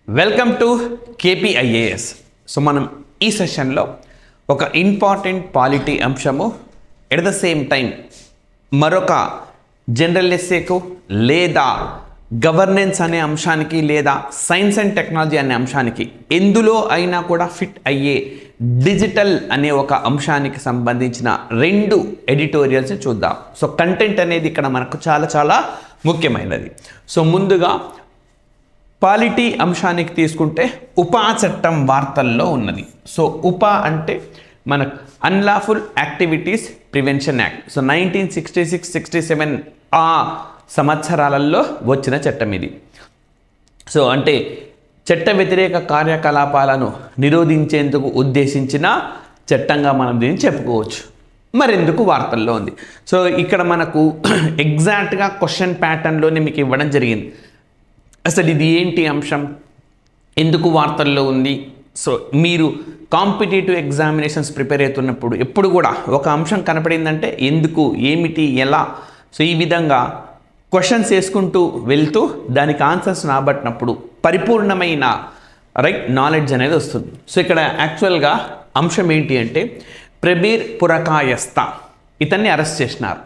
Welcome to KPIAS. So మనం ఈ సెషన్లో ఒక ఇంపార్టెంట్ పాలిటీ అంశము ఎట్ ద సేమ్ టైం మరొక జనరల్ ఎస్సేకు లేదా గవర్నెన్స్ అనే అంశానికి లేదా సైన్స్ అండ్ టెక్నాలజీ అనే అంశానికి ఎందులో అయినా కూడా ఫిట్ అయ్యే డిజిటల్ అనే ఒక అంశానికి సంబంధించిన రెండు ఎడిటోరియల్స్ని చూద్దాం. సో కంటెంట్ అనేది ఇక్కడ మనకు చాలా చాలా ముఖ్యమైనది. సో ముందుగా పాలిటీ అంశానికి తీసుకుంటే ఉపా చట్టం వార్తల్లో ఉన్నది. సో ఉపా అంటే మన unlawful activities prevention act. So 1966-67 ఆ సంవత్సరాలలో వచ్చిన చట్టం ఇది. సో అంటే చట్ట వ్యతిరేక కార్యకలాపాలను నిరోధించేందుకు ఉద్దేశించిన చట్టంగా మనం దీన్ని చెప్పుకోవచ్చు. మరెందుకు వార్తల్లో ఉంది? సో ఇక్కడ మనకు ఎగ్జాక్ట్గా క్వశ్చన్ ప్యాటర్న్లోనే మీకు ఇవ్వడం జరిగింది. అసలు ఇది ఏంటి అంశం, ఎందుకు వార్తల్లో ఉంది? సో మీరు కాంపిటేటివ్ ఎగ్జామినేషన్స్ ప్రిపేర్ అవుతున్నప్పుడు ఎప్పుడు కూడా ఒక అంశం కనపడిందంటే ఎందుకు, ఏమిటి, ఎలా, సో ఈ విధంగా క్వశ్చన్స్ వేసుకుంటూ వెళ్తూ దానికి ఆన్సర్స్ రాబట్టినప్పుడు పరిపూర్ణమైన నాలెడ్జ్ అనేది వస్తుంది. సో ఇక్కడ యాక్చువల్గా అంశం ఏంటి అంటే ప్రబీర్ పురకాయస్థ ఇతన్ని అరెస్ట్ చేసినారు.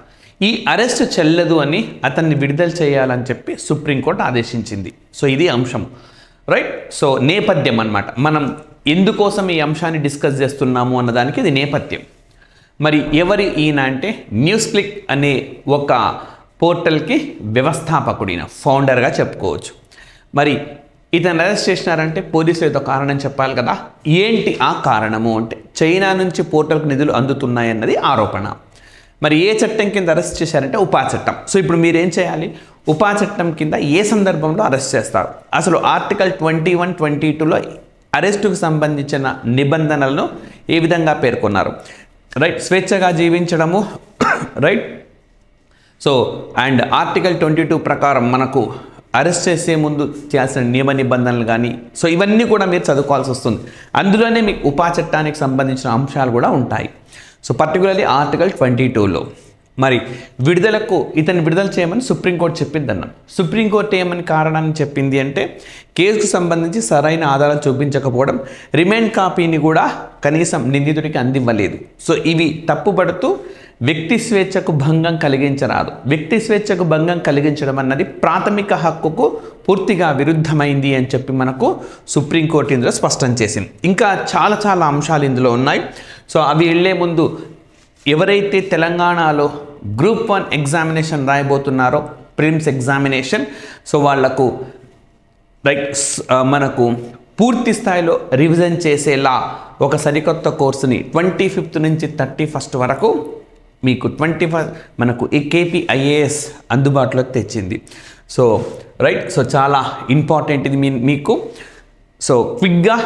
ఈ అరెస్ట్ చెల్లదు అని అతన్ని విడుదల చేయాలని చెప్పి సుప్రీంకోర్టు ఆదేశించింది. సో ఇది అంశం, రైట్. సో నేపథ్యం అన్నమాట. మనం ఎందుకోసం ఈ అంశాన్ని డిస్కస్ చేస్తున్నాము అన్నదానికి ఇది నేపథ్యం. మరి ఎవరి ఈయన అంటే న్యూస్ క్లిక్ అనే ఒక పోర్టల్కి వ్యవస్థాపకుడిన ఫౌండర్గా చెప్పుకోవచ్చు. మరి ఇతను అరెస్ట్ చేసినారంటే పోలీసులు ఏదో కారణం చెప్పాలి కదా. ఏంటి ఆ కారణము అంటే చైనా నుంచి పోర్టల్కి నిధులు అందుతున్నాయన్నది ఆరోపణ. మరి ఏ చట్టం కింద అరెస్ట్ చేశారంటే ఉపా చట్టం. సో ఇప్పుడు మీరేం చేయాలి, ఉపా చట్టం కింద ఏ సందర్భంలో అరెస్ట్ చేస్తారు, అసలు ఆర్టికల్ 21, 22లో అరెస్టుకు సంబంధించిన నిబంధనలను ఏ విధంగా పేర్కొన్నారు, రైట్. స్వేచ్ఛగా జీవించడము, రైట్. సో అండ్ ఆర్టికల్ 22 ప్రకారం మనకు అరెస్ట్ చేసే ముందు చేయాల్సిన నియమ నిబంధనలు కానీ, సో ఇవన్నీ కూడా మీరు చదువుకోవాల్సి వస్తుంది. అందులోనే మీకు ఉపా చట్టానికి సంబంధించిన అంశాలు కూడా ఉంటాయి. సో పర్టికులర్లీ ఆర్టికల్ 22లో మరి విడుదలకు ఇతన్ని విడుదల చేయమని సుప్రీంకోర్టు చెప్పింది అన్నాం. సుప్రీంకోర్టు ఏమని కారణాన్ని చెప్పింది అంటే కేసుకు సంబంధించి సరైన ఆధారాలు చూపించకపోవడం, రిమైండ్ కాపీని కూడా కనీసం నిందితుడికి అందివ్వలేదు. సో ఇవి తప్పుపడుతూ వ్యక్తి స్వేచ్ఛకు భంగం కలిగించరాదు. వ్యక్తి స్వేచ్ఛకు భంగం కలిగించడం అన్నది ప్రాథమిక హక్కుకు పూర్తిగా విరుద్ధమైంది అని చెప్పి మనకు సుప్రీంకోర్టు ఇందులో స్పష్టం చేసింది. ఇంకా చాలా చాలా అంశాలు ఇందులో ఉన్నాయి. సో అవి వెళ్ళే ముందు ఎవరైతే తెలంగాణలో గ్రూప్ 1 ఎగ్జామినేషన్ రాయబోతున్నారో, ప్రిలిమ్స్ ఎగ్జామినేషన్, సో వాళ్లకు మనకు పూర్తి స్థాయిలో రివిజన్ చేసేలా ఒక సరికొత్త కోర్సుని 25th నుంచి 31st వరకు మీకు 25 మనకు ఈ KPIAS అందుబాటులోకి తెచ్చింది. So right. సో చాలా ఇంపార్టెంట్ ఇది మీకు. సో క్విక్గా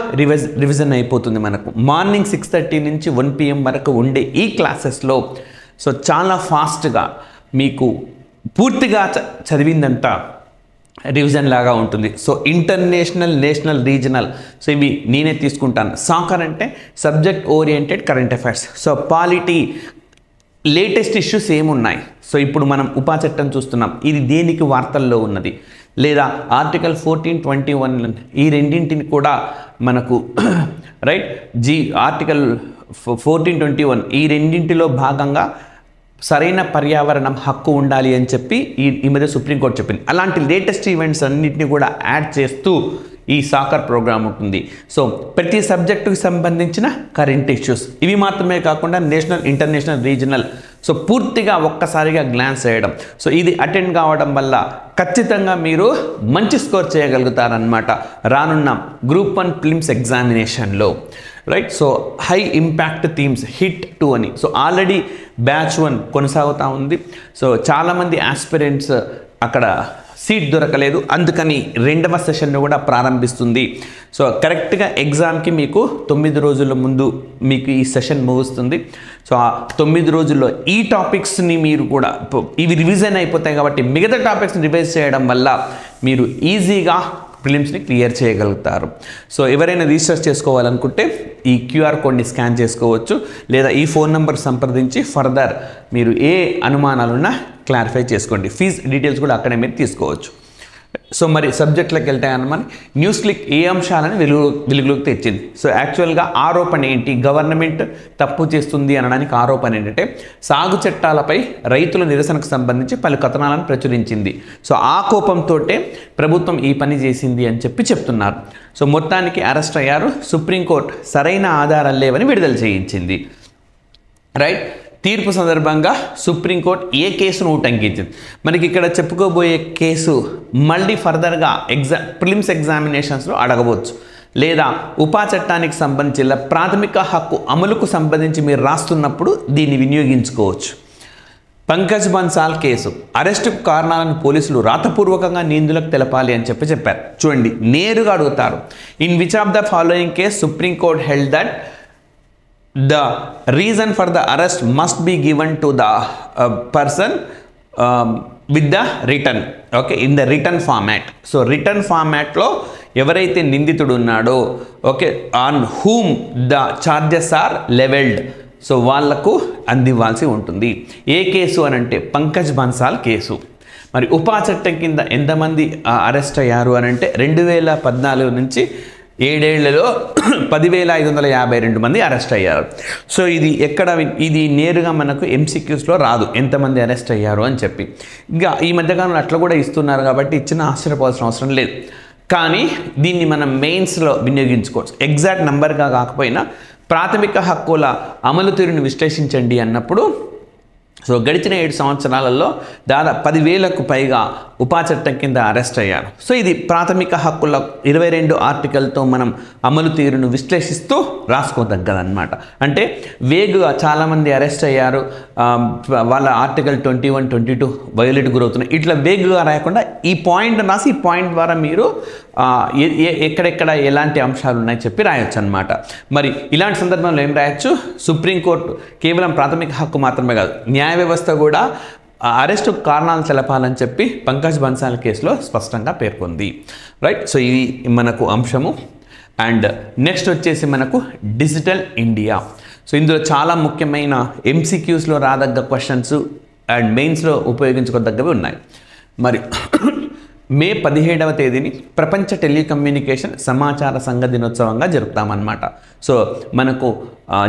రివిజన్ అయిపోతుంది. మనకు మార్నింగ్ 6:30 నుంచి 1 PM వరకు ఉండే ఈ క్లాసెస్లో సో చాలా ఫాస్ట్గా మీకు పూర్తిగా చదివిందంతా రివిజన్ లాగా ఉంటుంది. So international, national, regional, so ఇవి నేనే తీసుకుంటాను. సాకర్ అంటే subject oriented current affairs. So polity latest issues ఏమున్నాయి, సో ఇప్పుడు మనం ఉపా చట్టం చూస్తున్నాం, ఇది దేనికి వార్తల్లో ఉన్నది, లేదా ఆర్టికల్ 14, 21 ఈ రెండింటిని కూడా మనకు రైట్ ఆర్టికల్ 14, 21 ఈ రెండింటిలో భాగంగా సరైన పర్యావరణం హక్కు ఉండాలి అని చెప్పి ఈ మధ్య సుప్రీంకోర్టు చెప్పింది. అలాంటి లేటెస్ట్ ఈవెంట్స్ అన్నింటినీ కూడా యాడ్ చేస్తూ ఈ సాకర్ ప్రోగ్రామ్ ఉంటుంది. సో ప్రతి సబ్జెక్టుకి సంబంధించిన కరెంట్ ఇష్యూస్ ఇవి మాత్రమే కాకుండా నేషనల్, ఇంటర్నేషనల్, రీజనల్, సో పూర్తిగా ఒక్కసారిగా గ్లాన్స్ చేయడం. సో ఇది అటెండ్ కావడం వల్ల ఖచ్చితంగా మీరు మంచి స్కోర్ చేయగలుగుతారనమాట రానున్న గ్రూప్ 1 ప్రిలిమ్స్ ఎగ్జామినేషన్లో, right. So high impact themes hit 2 అని. సో ఆల్రెడీ బ్యాచ్ 1 కొనసాగుతూ ఉంది. సో చాలామంది ఆస్పిరెంట్స్ అక్కడ సీట్ దొరకలేదు, అందుకని 2వ సెషన్ను కూడా ప్రారంభిస్తుంది. సో కరెక్ట్గా ఎగ్జామ్కి మీకు 9 రోజుల ముందు మీకు ఈ సెషన్ ముగుస్తుంది. సో ఆ 9 రోజుల్లో ఈ టాపిక్స్ని మీరు కూడా ఇవి రివిజన్ అయిపోతాయి కాబట్టి మిగతా టాపిక్స్ని రివైజ్ చేయడం వల్ల మీరు ఈజీగా ప్రిలిమ్స్ని క్లియర్ చేయగలుగుతారు. సో ఎవరైనా రీసెర్చ్ చేసుకోవాలనుకుంటే ఈ QR కోడ్ని స్కాన్ చేసుకోవచ్చు, లేదా ఈ ఫోన్ నెంబర్ సంప్రదించి ఫర్దర్ మీరు ఏ అనుమానాలున్నా క్లారిఫై చేసుకోండి. ఫీజ్ డీటెయిల్స్ కూడా అక్కడే మీరు తీసుకోవచ్చు. సో మరి సబ్జెక్ట్లోకి వెళ్తాయన్నమాట న్యూస్ క్లిక్ ఏ అంశాలను వెలుగులోకి తెచ్చింది. సో యాక్చువల్గా ఆరోపణ ఏంటి, గవర్నమెంట్ తప్పు చేస్తుంది అనడానికి ఆరోపణ ఏంటంటే సాగు చట్టాలపై రైతుల నిరసనకు సంబంధించి పలు కథనాలను ప్రచురించింది. సో ఆ కోపంతో ప్రభుత్వం ఈ పని చేసింది అని చెప్తున్నారు. సో మొత్తానికి అరెస్ట్ అయ్యారు. సుప్రీంకోర్టు సరైన ఆధారాలు లేవని విడుదల చేయించింది. రైట్. తీర్పు సందర్భంగా సుప్రీంకోర్టు ఏ కేసును ఉటంకించింది. మనకి ఇక్కడ చెప్పుకోబోయే కేసు మళ్ళీ ఫర్దర్గా ప్రిలిమ్స్ ఎగ్జామినేషన్స్లో అడగవచ్చు, లేదా ఉపా చట్టానికి సంబంధించి ప్రాథమిక హక్కు అమలుకు సంబంధించి మీరు రాస్తున్నప్పుడు దీన్ని వినియోగించుకోవచ్చు. పంకజ్ బన్సాల్ కేసు అరెస్టుకు కారణాలను పోలీసులు రాతపూర్వకంగా నిందితులకు తెలపాలి అని చెప్పారు. చూడండి, నేరుగా అడుగుతారు. In which of the following case supreme court held that the reason for the arrest must be given to the person with the written, okay, in the written format. So written format lo ఎవరైతే నిందితుడు ఉన్నాడో, okay, on whom the charges are leveled, so వాళ్లకు అందివ్వాల్సి ఉంటుంది. ఏ case అని అంటే Pankaj Bansal case. మరి ఉపా చట్టం కింద ఎంతమంది అరెస్ట్ అయ్యారు అని అంటే 2014 నుంచి 7 ఏళ్లలో 10,552 మంది అరెస్ట్ అయ్యారు. సో ఇది నేరుగా మనకు ఎంసీక్యూస్లో రాదు ఎంతమంది అరెస్ట్ అయ్యారు అని చెప్పి. ఇంకా ఈ మధ్యకాలంలో అట్లా కూడా ఇస్తున్నారు కాబట్టి ఇచ్చిన ఆశ్చర్యపోవాల్సిన అవసరం లేదు. కానీ దీన్ని మనం మెయిన్స్లో వినియోగించుకోవచ్చు. ఎగ్జాక్ట్ నెంబర్గా కాకపోయినా ప్రాథమిక హక్కుల అమలు తీరును విశ్లేషించండి అన్నప్పుడు సో గడిచిన 7 సంవత్సరాలలో దాదాపు 10,000కు పైగా ఉపా చట్టం కింద అరెస్ట్ అయ్యారు. సో ఇది ప్రాథమిక హక్కుల 22 ఆర్టికల్తో మనం అమలు తీరును విశ్లేషిస్తూ రాసుకోదగ్గదన్నమాట. అంటే వేగుగా చాలామంది అరెస్ట్ అయ్యారు, వాళ్ళ ఆర్టికల్ 21, 22 వయోలేట్ గురవుతున్నాయి, ఇట్లా వేగుగా రాయకుండా ఈ పాయింట్ రాసి ఈ పాయింట్ ద్వారా మీరు ఎక్కడెక్కడ ఎలాంటి అంశాలు ఉన్నాయని చెప్పి రాయొచ్చు అనమాట. మరి ఇలాంటి సందర్భంలో ఏం రాయొచ్చు, సుప్రీంకోర్టు కేవలం ప్రాథమిక హక్కు మాత్రమే కాదు, న్యాయ వ్యవస్థ కూడా అరెస్టు కారణాలు తెలపాలని చెప్పి పంకజ్ బన్సాల్ కేసులో స్పష్టంగా పేర్కొంది. రైట్. సో ఇది మనకు అంశము. అండ్ నెక్స్ట్ వచ్చేసి మనకు డిజిటల్ ఇండియా. సో ఇందులో చాలా ముఖ్యమైన ఎంసీక్యూస్లో రాదగ్గ క్వశ్చన్స్ అండ్ మెయిన్స్లో ఉపయోగించుకోదగ్గవి ఉన్నాయి. మరి మే 17వ తేదీని ప్రపంచ టెలికమ్యూనికేషన్ సమాచార సంఘ దినోత్సవంగా జరుపుతామన్నమాట. సో మనకు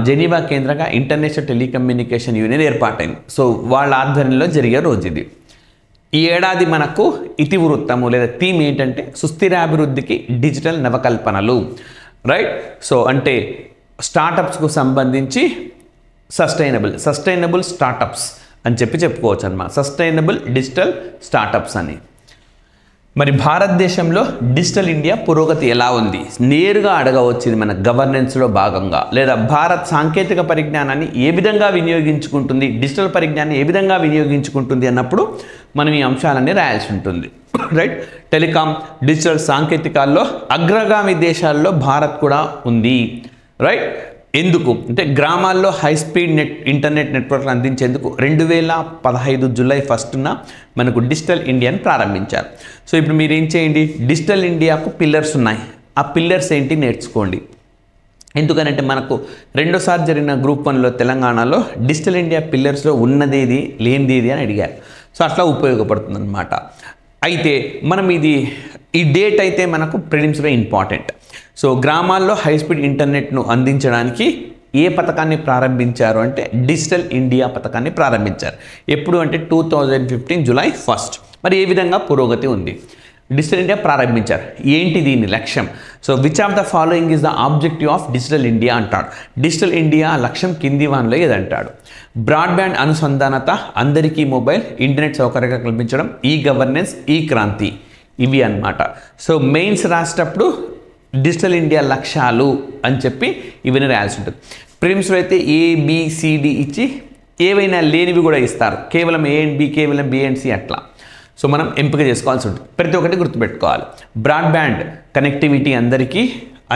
జెనీవా కేంద్రంగా ఇంటర్నేషనల్ టెలికమ్యూనికేషన్ యూనియన్ ఏర్పాటైంది. సో వాళ్ళ ఆధ్వర్యంలో జరిగే రోజు ఇది. ఈ ఏడాది మనకు ఇతివృత్తము లేదా థీమ్ ఏంటంటే సుస్థిరాభివృద్ధికి డిజిటల్ నవకల్పనలు. రైట్. సో అంటే స్టార్టప్స్కు సంబంధించి సస్టైనబుల్ స్టార్టప్స్ అని చెప్పుకోవచ్చు అన్నమాట. సస్టైనబుల్ డిజిటల్ స్టార్టప్స్ అని. మరి భారతదేశంలో డిజిటల్ ఇండియా పురోగతి ఎలా ఉంది నేరుగా అడగవచ్చు. ఇది మన గవర్నెన్స్లో భాగంగా. లేదా భారత్ సాంకేతిక పరిజ్ఞానాన్ని ఏ విధంగా వినియోగించుకుంటుంది, డిజిటల్ పరిజ్ఞానాన్ని ఏ విధంగా వినియోగించుకుంటుంది అన్నప్పుడు మనం ఈ అంశాలన్నీ రాయాల్సి ఉంటుంది. రైట్. టెలికాం డిజిటల్ సాంకేతికాల్లో అగ్రగామి దేశాల్లో భారత్ కూడా ఉంది. రైట్. ఎందుకు అంటే గ్రామాల్లో హై స్పీడ్ ఇంటర్నెట్ నెట్వర్క్లు అందించేందుకు 2015 జూలై 1న మనకు డిజిటల్ ఇండియాని ప్రారంభించారు. సో ఇప్పుడు మీరు ఏం చేయండి, డిజిటల్ ఇండియాకు పిల్లర్స్ ఉన్నాయి, ఆ పిల్లర్స్ ఏంటి నేర్చుకోండి. ఎందుకనంటే మనకు రెండోసారి జరిగిన గ్రూప్ 1లో తెలంగాణలో డిజిటల్ ఇండియా పిల్లర్స్లో ఉన్నదేది లేనిదేది అని అడిగారు. సో అట్లా ఉపయోగపడుతుంది అన్నమాట. అయితే మనం ఈ డేట్ అయితే మనకు ప్రిలిమ్స్లో ఇంపార్టెంట్. సో గ్రామాల్లో హై స్పీడ్ ఇంటర్నెట్ను అందించడానికి ఏ పథకాన్ని ప్రారంభించారు అంటే డిజిటల్ ఇండియా పథకాన్ని ప్రారంభించారు. ఎప్పుడు అంటే 2015 జూలై 1. మరి ఏ విధంగా పురోగతి ఉంది, డిజిటల్ ఇండియా ప్రారంభించారు, ఏంటి దీని లక్ష్యం. So which of the following is the objective of digital India అంటాడు. డిజిటల్ ఇండియా లక్ష్యం కింది వాన్లో ఏదంటాడు. బ్రాడ్బ్యాండ్ అనుసంధానత, అందరికీ మొబైల్ ఇంటర్నెట్ సౌకర్యంగా కల్పించడం, ఈ గవర్నెన్స్, ఈ క్రాంతి, ఇవి అన్నమాట. సో మెయిన్స్ రాసేటప్పుడు డిజిటల్ ఇండియా లక్ష్యాలు అని చెప్పి ఇవన్నీ రాయాల్సి ఉంటుంది. ప్రిలిమ్స్లో అయితే ABCD ఇచ్చి ఏవైనా లేనివి కూడా ఇస్తారు, కేవలం A and B, కేవలం B and C అట్లా. సో మనం ఎంపిక చేసుకోవాల్సి ఉంటుంది. ప్రతి ఒక్కటి గుర్తుపెట్టుకోవాలి. బ్రాడ్బ్యాండ్ కనెక్టివిటీ,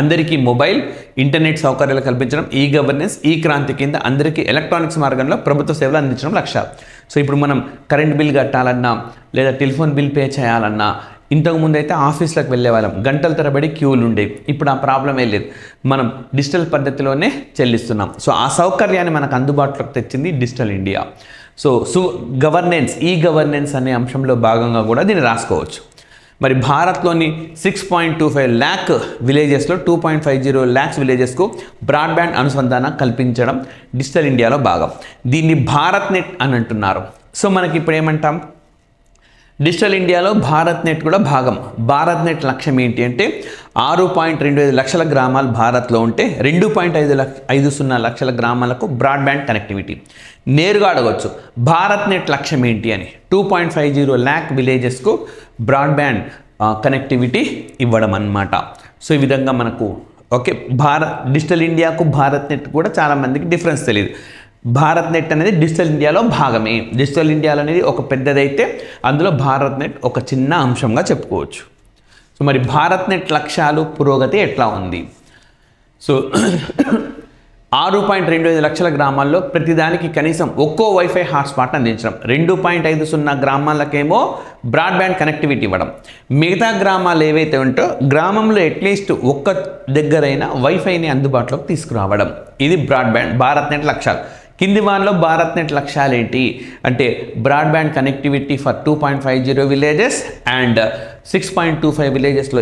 అందరికీ మొబైల్ ఇంటర్నెట్ సౌకర్యాలు కల్పించడం, ఈ గవర్నెన్స్, ఈ క్రాంతి కింద అందరికీ ఎలక్ట్రానిక్స్ మార్గంలో ప్రభుత్వ సేవలు అందించడం లక్ష్యాలు. సో ఇప్పుడు మనం కరెంట్ బిల్ కట్టాలన్నా లేదా టెలిఫోన్ బిల్ పే చేయాలన్నా ఇంతకుముందు అయితే ఆఫీస్లకు వెళ్ళే వాళ్ళం, గంటల తరబడి క్యూలు ఉండేవి. ఇప్పుడు ఆ ప్రాబ్లం ఏం లేదు, మనం డిజిటల్ పద్ధతిలోనే చెల్లిస్తున్నాం. సో ఆ సౌకర్యాన్ని మనకు అందుబాటులోకి తెచ్చింది digital India. So governance, e governance అనే అంశంలో భాగంగా కూడా దీన్ని రాసుకోవచ్చు. మరి భారత్లోని 6.25 ల్యాక్ విలేజెస్లో 2.50 ల్యాక్స్ విలేజెస్కు బ్రాడ్బ్యాండ్ అనుసంధానం కల్పించడం డిజిటల్ ఇండియాలో భాగం. దీన్ని భారత్ నెట్ అని అంటున్నారు. సో మనకి ఇప్పుడు ఏమంటాం, డిజిటల్ ఇండియాలో భారత్ నెట్ కూడా భాగం. భారత్ నెట్ లక్ష్యం ఏంటి అంటే 6.25 లక్షల గ్రామాలు భారత్లో ఉంటే 2.50 లక్షల గ్రామాలకు బ్రాడ్బ్యాండ్ కనెక్టివిటీ. నేరుగా అడగవచ్చు భారత్ నెట్ లక్ష్యం ఏంటి అని. 2.50 ల్యాక్ విలేజెస్కు బ్రాడ్బ్యాండ్ కనెక్టివిటీ ఇవ్వడం అన్నమాట. సో ఈ విధంగా మనకు ఓకే డిజిటల్ ఇండియాకు భారత్ నెట్ కూడా చాలామందికి డిఫరెన్స్ తెలియదు. భారత్ నెట్ అనేది డిజిటల్ ఇండియాలో భాగమే. డిజిటల్ ఇండియాలో అనేది ఒక పెద్దదైతే అందులో భారత్ నెట్ ఒక చిన్న అంశంగా చెప్పుకోవచ్చు. సో మరి భారత్ నెట్ లక్ష్యాలు పురోగతి ఎట్లా ఉంది? సో 6.25 లక్షల గ్రామాల్లో ప్రతిదానికి కనీసం ఒక్కో వైఫై హాట్స్పాట్ అందించడం, 2.50 గ్రామాలకేమో బ్రాడ్బ్యాండ్ కనెక్టివిటీ ఇవ్వడం, మిగతా గ్రామాలు ఏవైతే ఉంటో గ్రామంలో అట్లీస్ట్ ఒక్క దగ్గరైనా వైఫైని అందుబాటులోకి తీసుకురావడం. ఇది భారత్ నెట్ లక్ష్యాలు. కింది వారిలో భారత్ నెట్ లక్ష్యాలు ఏంటి అంటే broadband connectivity for 2.50 villages and 6.25 విలేజెస్లో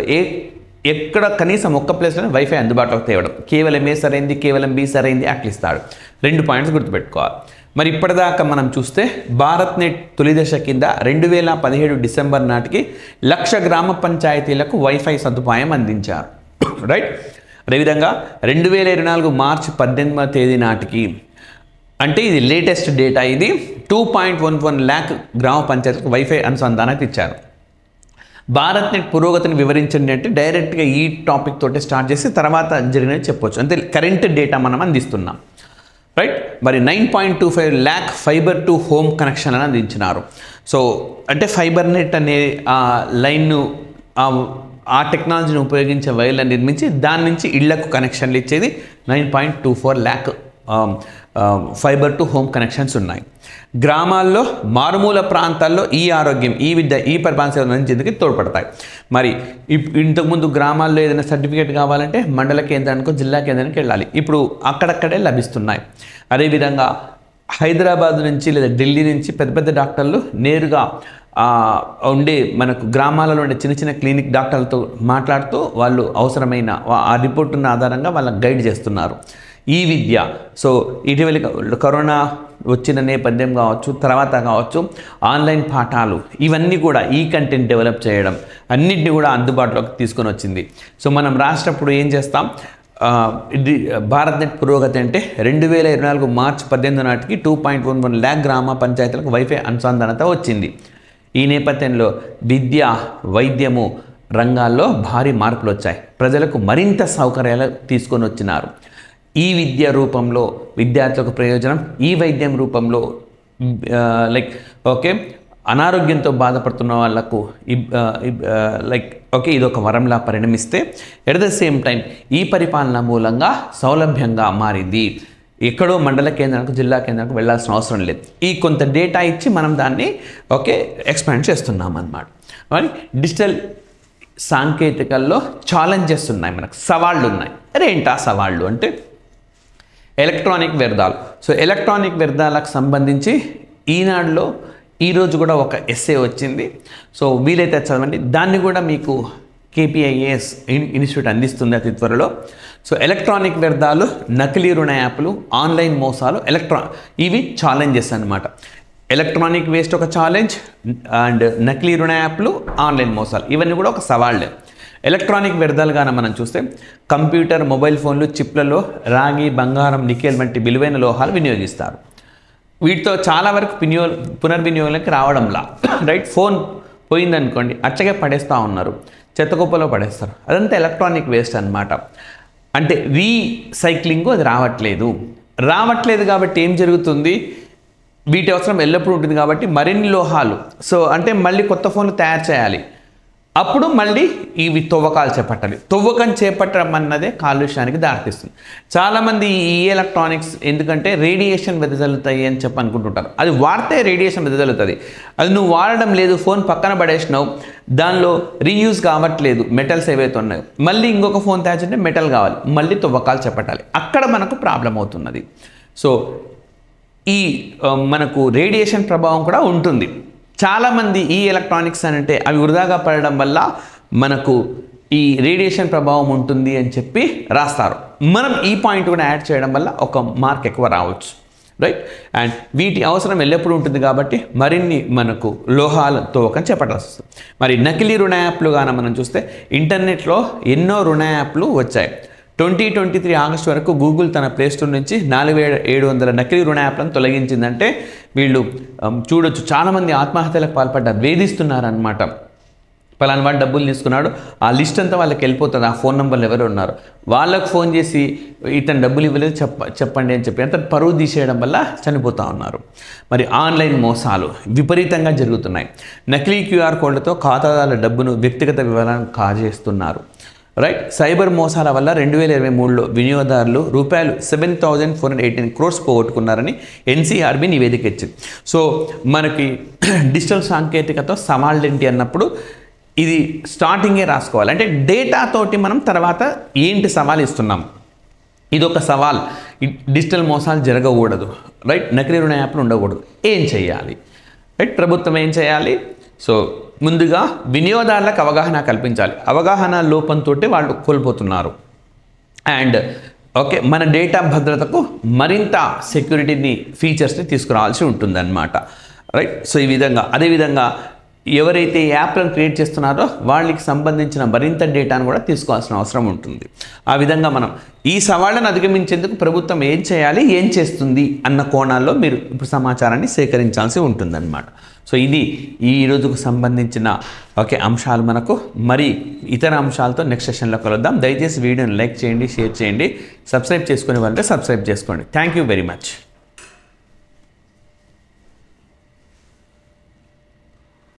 ఎక్కడ కనీసం ఒక్క ప్లేస్లో వైఫై అందుబాటులోకి తేవడం. కేవలం ఏ సరైంది, కేవలం బి సరైంది అట్లా ఇస్తాడు. 2 పాయింట్స్ గుర్తుపెట్టుకోవాలి. మరి ఇప్పటిదాకా మనం చూస్తే భారత్ నెట్ తొలి దశ కింద 2017 డిసెంబర్ నాటికి 1,00,000 గ్రామ పంచాయతీలకు వైఫై సదుపాయం అందించారు. రైట్. అదేవిధంగా 2024 మార్చి 18వ తేదీ నాటికి అంటే ఇది లేటెస్ట్ డేటా, ఇది 2.11 ల్యాక్ గ్రామ పంచాయతీలకు వైఫై అనుసంధానం ఇచ్చారు. భారత్ నెట్ పురోగతిని వివరించండి అంటే డైరెక్ట్గా ఈ టాపిక్ తోటే స్టార్ట్ చేసి తర్వాత జరిగినది చెప్పొచ్చు. అంటే కరెంట్ డేటా మనం అందిస్తున్నాం. రైట్. మరి 9.25 lakh fibre to home connection అని అందించినారు. సో అంటే ఫైబర్ నెట్ అనే లైన్ను ఆ టెక్నాలజీని ఉపయోగించే వైర్లను నిర్మించి దాని నుంచి ఇళ్లకు కనెక్షన్లు ఇచ్చేది 9.24 lakh fibre to home connections ఉన్నాయి. గ్రామాల్లో మారుమూల ప్రాంతాల్లో ఈ ఆరోగ్యం, ఈ విద్య, ఈ పరిపాలన సేవలు అందించేందుకు తోడ్పడతాయి. మరి ఇంతకుముందు గ్రామాల్లో ఏదైనా సర్టిఫికేట్ కావాలంటే మండల కేంద్రానికో జిల్లా కేంద్రానికి వెళ్ళాలి. ఇప్పుడు అక్కడక్కడే లభిస్తున్నాయి. అదేవిధంగా హైదరాబాద్ నుంచి లేదా ఢిల్లీ నుంచి పెద్ద పెద్ద డాక్టర్లు నేరుగా ఉండే మనకు గ్రామాలలో ఉండే చిన్న చిన్న క్లినిక్ డాక్టర్లతో మాట్లాడుతూ వాళ్ళు అవసరమైన ఆ రిపోర్టున్న ఆధారంగా వాళ్ళకి గైడ్ చేస్తున్నారు. ఈ విద్య, సో ఇటీవల కరోనా వచ్చిన నేపథ్యం కావచ్చు, తర్వాత కావచ్చు, ఆన్లైన్ పాఠాలు, ఇవన్నీ కూడా ఈ కంటెంట్ డెవలప్ చేయడం అన్నింటినీ కూడా అందుబాటులోకి తీసుకొని వచ్చింది. సో మనం రాసేటప్పుడు ఏం చేస్తాం, ఇది భారత్ నెట్ పురోగతి అంటే 2024 మార్చి 18 నాటికి 2.11 ల్యాక్ గ్రామ పంచాయతీలకు వైఫై అనుసంధానత వచ్చింది. ఈ నేపథ్యంలో విద్య, వైద్యము రంగాల్లో భారీ మార్పులు వచ్చాయి. ప్రజలకు మరింత సౌకర్యాలు తీసుకొని వచ్చినారు. ఈ విద్య రూపంలో విద్యార్థులకు ప్రయోజనం, ఈ వైద్యం రూపంలో అనారోగ్యంతో బాధపడుతున్న వాళ్లకు ఇదొక వరంలా పరిణమిస్తే ఎట్ ద సేమ్ టైం ఈ పరిపాలన మూలంగా సౌలభ్యంగా మారింది. ఎక్కడో మండల కేంద్రానికి, జిల్లా కేంద్రానికి వెళ్ళాల్సిన అవసరం లేదు. ఈ కొంత డేటా ఇచ్చి మనం దాన్ని ఎక్స్పాండ్ చేస్తున్నాం అన్నమాట. మరి డిజిటల్ సాంకేతికల్లో ఛాలెంజెస్ ఉన్నాయి, మనకు సవాళ్ళు ఉన్నాయి. ఏంటా సవాళ్ళు అంటే ఎలక్ట్రానిక్ వ్యర్థాలు. సో ఎలక్ట్రానిక్ వ్యర్థాలకు సంబంధించి ఈనాడులో ఈరోజు కూడా ఒక ఎస్సే వచ్చింది. సో వీలైతే చదవండి. దాన్ని కూడా మీకు KPIAS ఇన్స్టిట్యూట్ అందిస్తుంది అతి త్వరలో. సో ఎలక్ట్రానిక్ వ్యర్థాలు, నకిలీ రుణ యాప్లు, ఆన్లైన్ మోసాలు, ఇవి ఛాలెంజెస్ అన్నమాట. ఎలక్ట్రానిక్ వేస్ట్ ఒక ఛాలెంజ్ అండ్ నకిలీ రుణ యాప్లు, ఆన్లైన్ మోసాలు ఇవన్నీ కూడా ఒక సవాళ్ళే. ఎలక్ట్రానిక్ వ్యర్థాలుగానే మనం చూస్తే కంప్యూటర్, మొబైల్ ఫోన్లు, చిప్లలో రాగి, బంగారం, నికెల్ వంటి విలువైన లోహాలు వినియోగిస్తారు. వీటితో చాలా వరకు పునర్వినియోగంలోకి రావడంలా. రైట్. ఫోన్ పోయిందనుకోండి అచ్చగా పడేస్తూ ఉన్నారు, చెత్తకుప్పలో పడేస్తారు. అదంతా ఎలక్ట్రానిక్ వేస్ట్ అన్నమాట. అంటే రీసైక్లింగ్ అది రావట్లేదు కాబట్టి ఏం జరుగుతుంది, వీటి అవసరం ఎల్లప్పుడూ ఉంటుంది కాబట్టి మరిన్ని లోహాలు, సో అంటే మళ్ళీ కొత్త ఫోన్లు తయారు చేయాలి. అప్పుడు మళ్ళీ ఇవి తవ్వకాలు చేపట్టాలి. తవ్వకం చేపట్టడం అన్నదే కాలుష్యానికి దారితీస్తుంది. చాలామంది ఈ ఎలక్ట్రానిక్స్ ఎందుకంటే రేడియేషన్ వెదజల్లుతాయి అని చెప్పి అనుకుంటుంటారు. అది వాడితే రేడియేషన్ వెదజల్లుతుంది. అది నువ్వు వాడడం లేదు, ఫోన్ పక్కన పడేసినావు, దానిలో రీయూజ్ కావట్లేదు, మెటల్స్ ఏవైతే ఉన్నాయో, మళ్ళీ ఇంకొక ఫోన్ తయారు చేస్తే మెటల్ కావాలి, మళ్ళీ తవ్వకాలు చేపట్టాలి. అక్కడ మనకు ప్రాబ్లం అవుతున్నది. సో ఈ మనకు రేడియేషన్ ప్రభావం కూడా ఉంటుంది. చాలామంది ఈ ఎలక్ట్రానిక్స్ అని అంటే అవి వృధాగా పడడం వల్ల మనకు ఈ రేడియేషన్ ప్రభావం ఉంటుంది అని చెప్పి రాస్తారు. మనం ఈ పాయింట్ కూడా యాడ్ చేయడం వల్ల ఒక మార్క్ ఎక్కువ రావచ్చు, రైట్. అండ్ వీటి అవసరం ఎల్లప్పుడూ ఉంటుంది కాబట్టి మరిన్ని మనకు లోహాలతో ఒక చెప్పాల్సి వస్తుంది. మరి నకిలీ రుణ యాప్లు కానీ మనం చూస్తే ఇంటర్నెట్లో ఎన్నో రుణ యాప్లు వచ్చాయి. 2023 ఆగస్టు వరకు గూగుల్ తన ప్లేస్టోర్ నుంచి 4700 నకిలీ రుణ యాప్లను తొలగించిందంటే వీళ్ళు చూడొచ్చు చాలామంది ఆత్మహత్యలకు పాల్పడ్డారు, వేధిస్తున్నారనమాట. పలానా వాడు డబ్బులు తీసుకున్నాడు, ఆ లిస్ట్ అంతా వాళ్ళకి వెళ్ళిపోతుంది, ఆ ఫోన్ నెంబర్లు ఎవరు ఉన్నారు వాళ్ళకు ఫోన్ చేసి ఇతను డబ్బులు ఇవ్వలేదు చెప్పండి అని చెప్పి అంత పరువు తీసేయడం వల్ల చనిపోతూ ఉన్నారు. మరి ఆన్లైన్ మోసాలు విపరీతంగా జరుగుతున్నాయి. నకిలీ QR కోడ్లతో ఖాతాదారుల డబ్బును వ్యక్తిగత వివరాలను కాజేస్తున్నారు, రైట్. సైబర్ మోసాల వల్ల 2023లో వినియోగదారులు రూపాయలు 7,418 crores పోగొట్టుకున్నారని NCRB నివేదిక ఇచ్చింది. సో మనకి డిజిటల్ సాంకేతికతో సవాళ్ళేంటి అన్నప్పుడు ఇది స్టార్టింగే రాసుకోవాలి. అంటే డేటాతోటి మనం తర్వాత ఏంటి సవాల్ ఇస్తున్నాం, ఇది ఒక సవాల్. డిజిటల్ మోసాలు జరగకూడదు, రైట్. నకిలీ రుణ యాప్లు ఉండకూడదు. ఏం చేయాలి, రైట్. ప్రభుత్వం ఏం చేయాలి? సో ముందుగా వినియోగదారులకు అవగాహన కల్పించాలి. అవగాహన లోపంతో వాళ్ళు కోల్పోతున్నారు. అండ్ ఓకే, మన డేటా భద్రతకు మరింత సెక్యూరిటీని ఫీచర్స్ని తీసుకురావాల్సి ఉంటుందన్నమాట, రైట్. సో ఈ విధంగా అదేవిధంగా ఎవరైతే యాప్లను క్రియేట్ చేస్తున్నారో వాళ్ళకి సంబంధించిన మరింత డేటాను కూడా తీసుకోవాల్సిన అవసరం ఉంటుంది. ఆ విధంగా మనం ఈ సవాళ్ళను అధిగమించేందుకు ప్రభుత్వం ఏం చేయాలి, ఏం చేస్తుంది అన్న కోణాల్లో మీరు ఇప్పుడు సమాచారాన్ని సేకరించాల్సి ఉంటుందన్నమాట. సో ఇది ఈ రోజుకు సంబంధించిన అంశాలు. మనకు మరి ఇతర అంశాలతో నెక్స్ట్ సెషన్లో కలుద్దాం. దయచేసి వీడియోని లైక్ చేయండి, షేర్ చేయండి, సబ్స్క్రైబ్ చేసుకునే వాళ్ళంటే సబ్స్క్రైబ్ చేసుకోండి. Thank you very much.